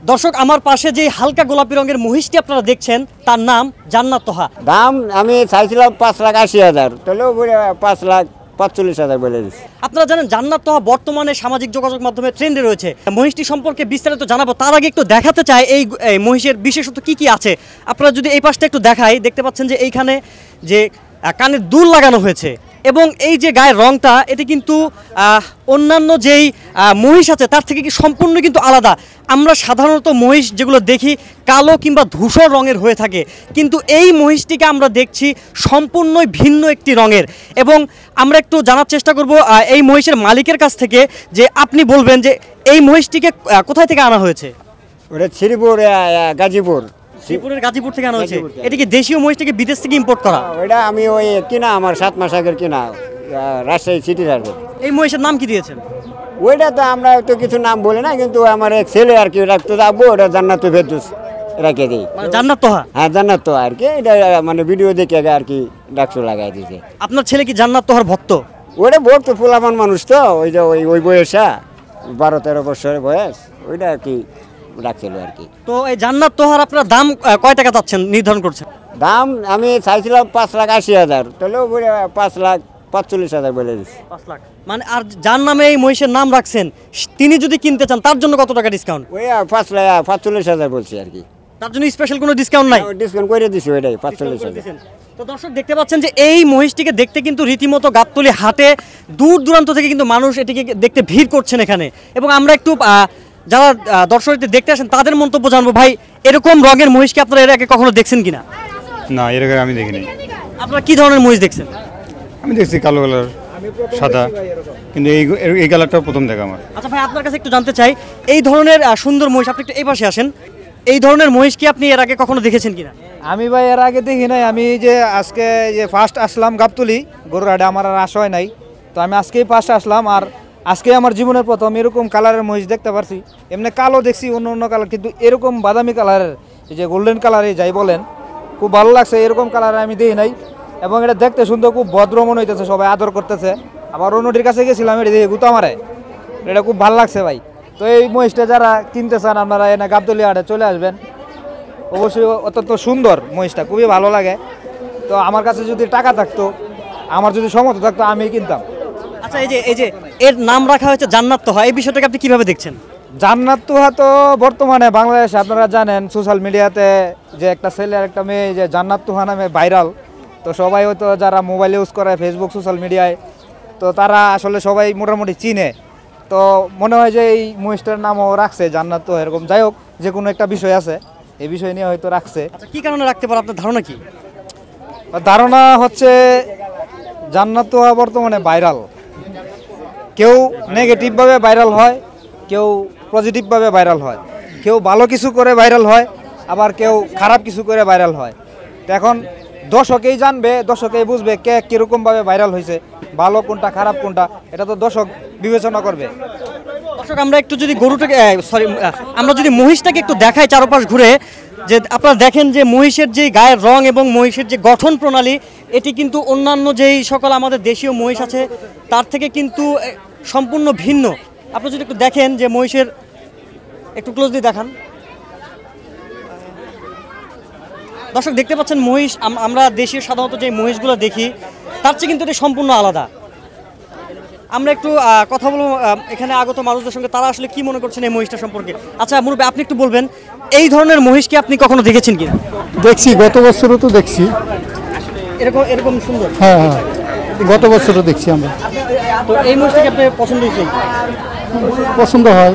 দর্শক আমার পাশে যে হালকা গোলাপি রঙের মহিষটি আপনারা দেখছেন তার নাম জান্নাত তোহা। দাম আমি চাইছিলাম 5,80,000, তাহলেও 5,45,000 বলে দিচ্ছি। আপনারা জানেন জান্নাত তোহা বর্তমানে সামাজিক যোগাযোগ মাধ্যমে ট্রেন্ডে রয়েছে। মহিষটি সম্পর্কে বিস্তারিত জানাবো, তার আগে একটু দেখাতে চাই এই মহিষের বিশেষত কি কি আছে। আপনারা যদি এই পাশটা একটু দেখাই, দেখতে পাচ্ছেন যে এইখানে যে কানের দুল লাগানো হয়েছে এবং এই যে গায়ের রংটা এটি কিন্তু অন্যান্য যেই মহিষ আছে তার থেকে কি সম্পূর্ণ কিন্তু আলাদা। আমরা সাধারণত মহিষ যেগুলো দেখি কালো কিংবা ধূসর রঙের হয়ে থাকে, কিন্তু এই মহিষটিকে আমরা দেখছি সম্পূর্ণই ভিন্ন একটি রঙের। এবং আমরা একটু জানার চেষ্টা করব এই মহিষের মালিকের কাছ থেকে, যে আপনি বলবেন যে এই মহিষটিকে কোথায় থেকে আনা হয়েছে। ওটা শ্রীপুর, গাজীপুর। শ্রীপুরের গাজীপুর থেকে আনা হয়েছে। এটা কি দেশীয় মহিষটিকে বিদেশ থেকে ইম্পোর্ট করা? ওইটা আমি ওই কিনা, আমার 7 মাস আগের কিনা, রাজশাহী সিটি হার্টে। এই মহিষের নাম কি দিয়েছেন? ওইটা তো আমরা তো কিছু নাম বলি না, কিন্তু আমার এক ছেলে আর কি রাখতে যাবো, ওটা জান্নাত ফেরদৌস রেখে দিই। জান্নাত তোহা? হ্যাঁ, জান্নাত তোহা আর কি। এটা মানে ভিডিও দেখে আর কি ডাকসু লাগাই দিয়েছে। আপনার ছেলে কি জান্নাত তোহার ভক্ত? ওটা ভক্ত, ফুলামান মানুষ তো, ওই যে ওই বয়সা 12-13 বছরের বয়স, ওইটা আর কি ডাকছিল আর কি। তো এই জান্নাত তোহার আপনার দাম কয় টাকা চাচ্ছেন, নির্ধারণ করছেন? দাম আমি চাইছিলাম 5,80,000, তাহলেও 5,45,000 বলে দিচ্ছি। 5 লাখ মানে। আর যার নামে এই মহিষের নাম রাখছেন তিনি যদি কিনতে চান তার জন্য কত টাকা ডিসকাউন্ট? ওই 45,000 বলছি আর কি। তার জন্য স্পেশাল কোনো ডিসকাউন্ট নাই? ডিসকাউন্ট করে দিছি, ওইটাই 45,000। তো দর্শক দেখতে পাচ্ছেন যে এই মহিষটিকে দেখতে কিন্তু রীতিমতো গাবতলী হাটে দূর দূরান্ত থেকে কিন্তু মানুষ এটিকে দেখতে ভিড় করছেন এখানে। এবং আমরা একটু যারা দর্শকদের দেখতে আসেন তাদের মন্তব্য জানবো। ভাই, এরকম রঙের মহিষকে আপনারা এর আগে কখনো দেখছেন কিনা? না, এর আগে আমি দেখিনি। আপনারা কি ধরনের মহিষ দেখছেন? আমি দেখছি কালো কালার, সাদা, কিন্তু এই কালারটা প্রথম দেখা আমার। আচ্ছা ভাই, আপনার কাছে একটু জানতে চাই, এই ধরনের সুন্দর মহিষ, আপনি একটু এই পাশে আসেন, এই ধরনের মহিষ কি আপনি এর আগে কখনো দেখেছেন কিনা? আমি ভাই এর আগে দেখি নাই। আমি যে আজকে যে ফার্স্ট আসলাম গাবতলী গরুরাটে, আমার আর আসা হয় নাই, তো আমি আজকেই ফার্স্ট আসলাম। আর আজকে আমার জীবনের প্রথম এরকম কালারের মহিষ দেখতে পারছি। এমনি কালো দেখছি, অন্য অন্য কালার, কিন্তু এরকম বাদামি কালারের, এই যে গোল্ডেন কালারে যাই বলেন, খুব ভালো লাগছে। এরকম কালার আমি দেখি নাই, এবং এটা দেখতে সুন্দর, খুব ভদ্র মনে হইতেছে, সবাই আদর করতেছে। আবার অন্যটির কাছে গেছিলাম, এটা দেখে গুতা মারে, এটা খুব ভালো লাগছে ভাই। তো এই মহিষটা যারা কিনতে চান আপনারা এনে গাবতলী হাটে চলে আসবেন। অবশ্যই অত্যন্ত সুন্দর মহিষটা, খুবই ভালো লাগে। তো আমার কাছে যদি টাকা থাকতো, আমার যদি সমর্থ থাকতো, আমি কিনতাম। আচ্ছা, এই যে এর নাম রাখা হয়েছে জান্নাত তোহা, এই বিষয়টাকে আপনি কিভাবে দেখছেন? জান্নাত তোহা তো বর্তমানে বাংলাদেশে আপনারা জানেন সোশ্যাল মিডিয়াতে যে একটা ছেলে আর একটা মেয়ে যে জান্নাত তোহা নামে ভাইরাল। তো সবাই হয়তো যারা মোবাইল ইউজ করে, ফেসবুক, সোশ্যাল মিডিয়ায়, তো তারা আসলে সবাই মোটামুটি চিনে। তো মনে হয় যে এই মহিষটার নামও রাখছে জান্নাত তোহা, এরকম। যাই হোক, যে কোনো একটা বিষয় আছে, এই বিষয় নিয়ে হয়তো রাখছে। আচ্ছা, কি কারণে রাখতে পারে আপনার ধারণা কি? ধারণা হচ্ছে জান্নাত তোহা বর্তমানে ভাইরাল। কেউ নেগেটিভভাবে ভাইরাল হয়, কেউ পজিটিভভাবে ভাইরাল হয়, কেউ ভালো কিছু করে ভাইরাল হয়, আবার কেউ খারাপ কিছু করে ভাইরাল হয়। তো এখন দর্শকেই জানবে, দর্শকেই বুঝবে কে কীরকমভাবে ভাইরাল হয়েছে, ভালো কোনটা খারাপ কোনটা, এটা তো দর্শক বিবেচনা করবে। দর্শক, আমরা একটু যদি গরুটাকে আমরা যদি মহিষটাকে একটু দেখাই চারপাশ ঘুরে, যে আপনারা দেখেন যে মহিষের যে গায়ের রং এবং মহিষের যে গঠন প্রণালী, এটি কিন্তু অন্যান্য যেই সকল আমাদের দেশীয় মহিষ আছে তার থেকে কিন্তু সম্পূর্ণ ভিন্ন। আপনি যদি একটু দেখেন যে মহিষের, একটু ক্লোজলি দেখান। দর্শক দেখতে পাচ্ছেন মহিষ, আমরা দেশীয় সাধারণত যে মহিষগুলো দেখি তার চেয়ে কিন্তু এটা সম্পূর্ণ আলাদা। আমরা একটু কথা বলবো এখানে আগত মানুষদের সঙ্গে, তারা আসলে কি মনে করছেন এই মহিষটা সম্পর্কে। আচ্ছা মুরব্বি, আপনি একটু বলবেন এই ধরনের মহিষ কি আপনি কখনো দেখেছেন কিনা? দেখছি, গত বছরও তো দেখছি। এরকম এরকম সুন্দর? হ্যাঁ হ্যাঁ, গত বছরও দেখছি আমরা। তো এই মহিষটাকে আপনি পছন্দ হয়েছে? পছন্দ হয়।